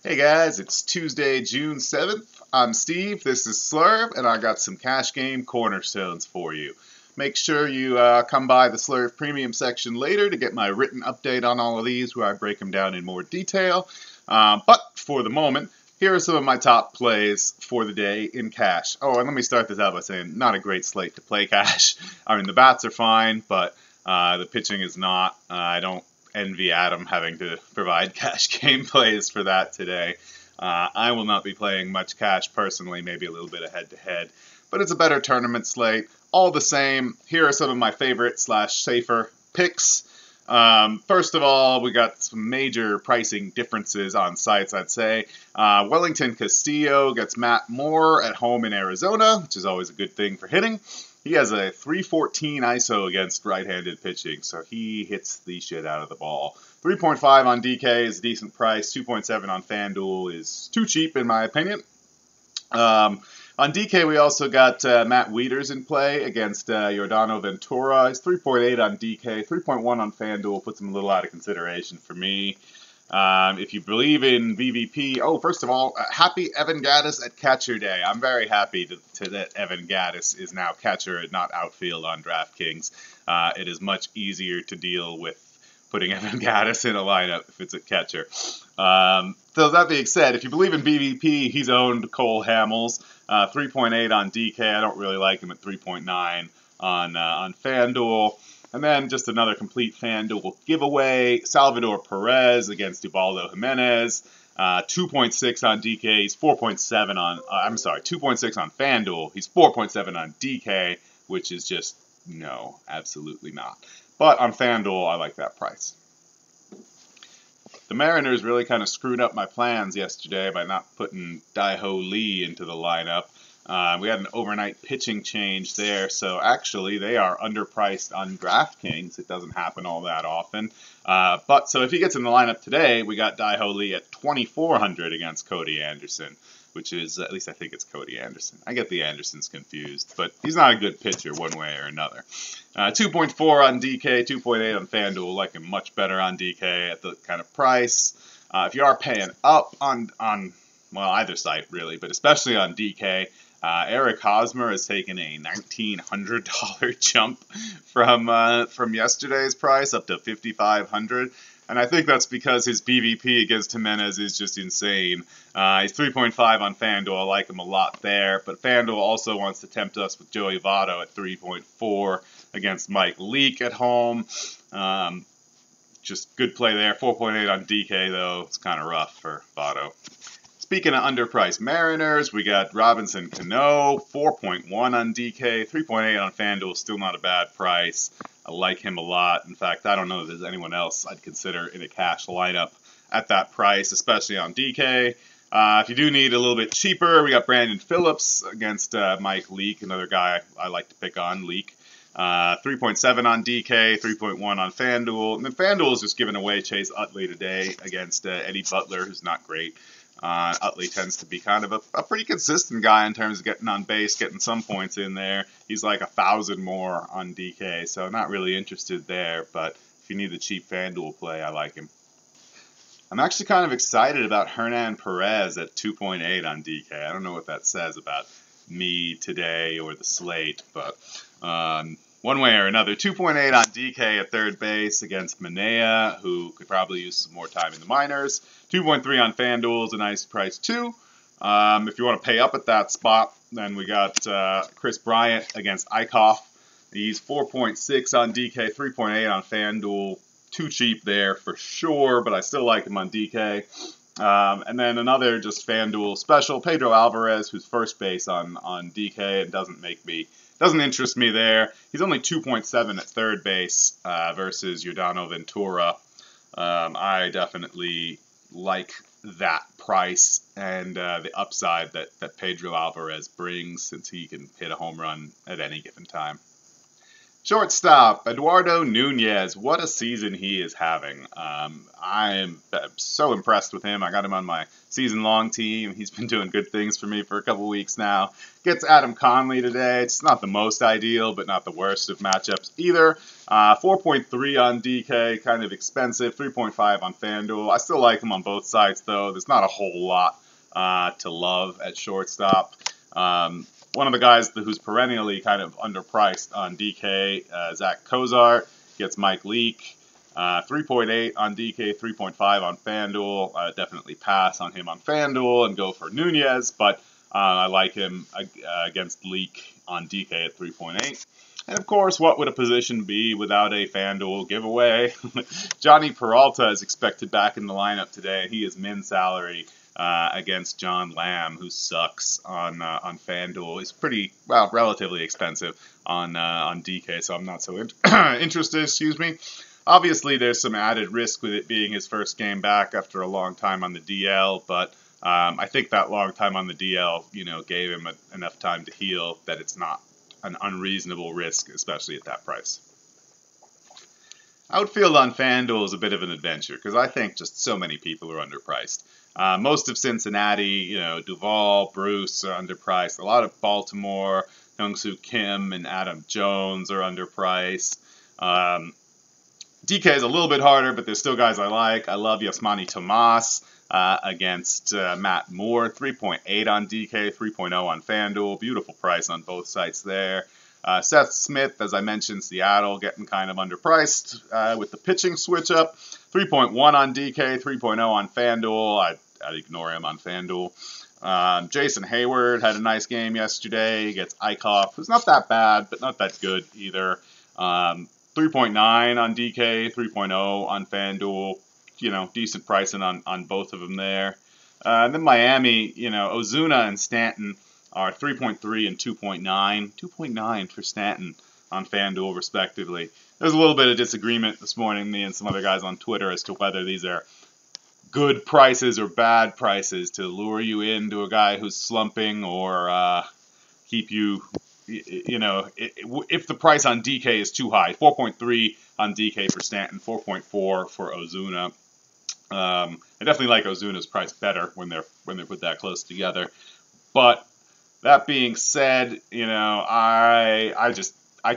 Hey guys, it's Tuesday, June 7th. I'm Steve, this is Slurv, and I got some cash game Cornerstones for you. Make sure you come by the Slurv Premium section later to get my written update on all of these, where I break them down in more detail. But for the moment, here are some of my top plays for the day in cash. Oh, and let me start this out by saying, not a great slate to play cash. I mean, the bats are fine, but the pitching is not. I don't envy Adam having to provide cash game plays for that today. I will not be playing much cash personally, maybe a little bit of head-to-head, but it's a better tournament slate. All the same, here are some of my favorite / safer picks. First of all, we got some major pricing differences on sites, I'd say. Wellington Castillo gets Matt Moore at home in Arizona, which is always a good thing for hitting. He has a 314 ISO against right-handed pitching, so he hits the shit out of the ball. 3.5 on DK is a decent price. 2.7 on FanDuel is too cheap, in my opinion. On DK, we also got Matt Wieters in play against Yordano Ventura. He's 3.8 on DK, 3.1 on FanDuel. Puts him a little out of consideration for me. If you believe in VVP, first of all, happy Evan Gattis at catcher day. I'm very happy that Evan Gattis is now catcher and not outfield on DraftKings. It is much easier to deal with putting Evan Gattis in a lineup if it's at catcher. So that being said, if you believe in VVP, he's owned Cole Hamels, 3.8 on DK. I don't really like him at 3.9 on FanDuel. And then just another complete FanDuel giveaway. Salvador Perez against Ubaldo Jimenez. 2.6 on DK. He's 4.7 on, 2.6 on FanDuel. He's 4.7 on DK, which is just, no, absolutely not. But on FanDuel, I like that price. The Mariners really kind of screwed up my plans yesterday by not putting Daiho Lee into the lineup. We had an overnight pitching change there, so actually they are underpriced on DraftKings. It doesn't happen all that often. But so if he gets in the lineup today, we got Daiho Lee at 2,400 against Cody Anderson, which is, at least I think it's Cody Anderson. I get the Andersons confused, but he's not a good pitcher one way or another. 2.4 on DK, 2.8 on FanDuel. Like him much better on DK at the kind of price. If you are paying up on either site really, but especially on DK, Eric Hosmer has taken a $1,900 jump from yesterday's price up to $5,500, and I think that's because his BVP against Jimenez is just insane. He's 3.5 on FanDuel. I like him a lot there, but FanDuel also wants to tempt us with Joey Votto at 3.4 against Mike Leake at home. Just good play there. 4.8 on DK though. It's kind of rough for Votto. Speaking of underpriced Mariners, we got Robinson Cano, 4.1 on DK, 3.8 on FanDuel, still not a bad price. I like him a lot. In fact, I don't know if there's anyone else I'd consider in a cash lineup at that price, especially on DK. If you do need a little bit cheaper, we got Brandon Phillips against Mike Leake, another guy I like to pick on, Leake. 3.7 on DK, 3.1 on FanDuel. And then FanDuel is just giving away Chase Utley today against Eddie Butler, who's not great. Utley tends to be kind of a pretty consistent guy in terms of getting on base, getting some points in there. He's like 1,000 more on DK, so not really interested there. But if you need the cheap FanDuel play, I like him. I'm actually kind of excited about Hernan Perez at 2.8 on DK. I don't know what that says about me today or the slate, but one way or another, 2.8 on DK at third base against Manea, who could probably use some more time in the minors. 2.3 on FanDuel is a nice price too. If you want to pay up at that spot, then we got Chris Bryant against Eichhoff. He's 4.6 on DK, 3.8 on FanDuel. Too cheap there for sure, but I still like him on DK. And then another just FanDuel special, Pedro Alvarez, who's first base on DK and doesn't interest me there. He's only 2.7 at third base versus Yordano Ventura. I definitely like that price and the upside that Pedro Alvarez brings, since he can hit a home run at any given time. Shortstop, Eduardo Nunez. What a season he is having. I am so impressed with him. I got him on my season-long team. He's been doing good things for me for a couple weeks now. Gets Adam Conley today. It's not the most ideal, but not the worst of matchups either. 4.3 on DK, kind of expensive. 3.5 on FanDuel. I still like him on both sides, though. There's not a whole lot to love at shortstop. One of the guys who's perennially kind of underpriced on DK, Zach Cozart, gets Mike Leake. 3.8 on DK, 3.5 on FanDuel. Definitely pass on him on FanDuel and go for Nunez, but I like him against Leake on DK at 3.8. And of course, what would a position be without a FanDuel giveaway? Johnny Peralta is expected back in the lineup today. He is min salary against John Lamb, who sucks on FanDuel. He's pretty, well, relatively expensive on DK, so I'm not so interested, excuse me. Obviously, there's some added risk with it being his first game back after a long time on the DL, but I think that long time on the DL, gave him enough time to heal that it's not an unreasonable risk, especially at that price. Outfield on FanDuel is a bit of an adventure because I think just so many people are underpriced. Most of Cincinnati, Duvall, Bruce are underpriced. A lot of Baltimore, Youngsoo Kim and Adam Jones are underpriced. DK is a little bit harder, but there's still guys I like. I love Yasmani Tomas against Matt Moore. 3.8 on DK, 3.0 on FanDuel. Beautiful price on both sites there. Seth Smith, as I mentioned, Seattle getting kind of underpriced with the pitching switch up. 3.1 on DK, 3.0 on FanDuel. I'd ignore him on FanDuel. Jason Hayward had a nice game yesterday. He gets Eichhoff, who's not that bad, but not that good either. 3.9 on DK, 3.0 on FanDuel. Decent pricing on both of them there. And then Miami, Ozuna and Stanton are 3.3 and 2.9. 2.9 for Stanton on FanDuel, respectively. There's a little bit of disagreement this morning, me and some other guys on Twitter, as to whether these are good prices or bad prices to lure you into a guy who's slumping or keep you, if the price on DK is too high. 4.3 on DK for Stanton, 4.4 for Ozuna. I definitely like Ozuna's price better when they're put that close together. But that being said, I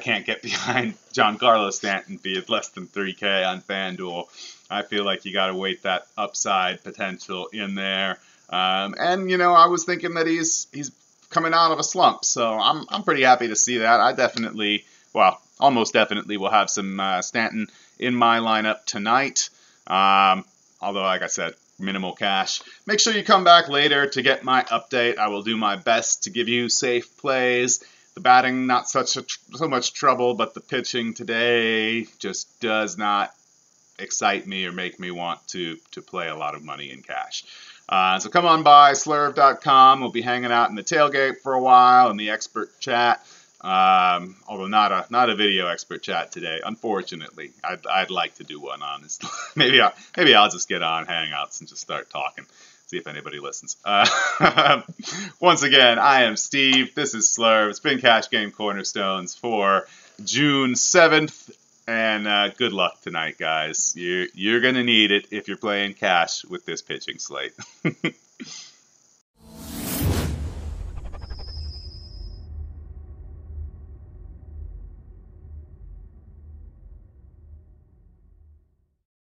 can't get behind Giancarlo Stanton being less than 3K on FanDuel. I feel like you got to weight that upside potential in there. And I was thinking that he's coming out of a slump, so I'm pretty happy to see that. I definitely, almost definitely will have some Stanton in my lineup tonight. Although, like I said, minimal cash. Make sure you come back later to get my update. I will do my best to give you safe plays. The batting, not so much trouble, but the pitching today just does not excite me or make me want to play a lot of money in cash. So come on by slurv.com. We'll be hanging out in the tailgate for a while in the expert chat. Although not a video expert chat today, unfortunately. I'd like to do one, honestly. maybe I'll just get on Hangouts and just start talking. See if anybody listens. Once again, I am Steve. This is Slurv. It's been Cash Game Cornerstones for June 7th. And good luck tonight, guys. You're going to need it if you're playing cash with this pitching slate.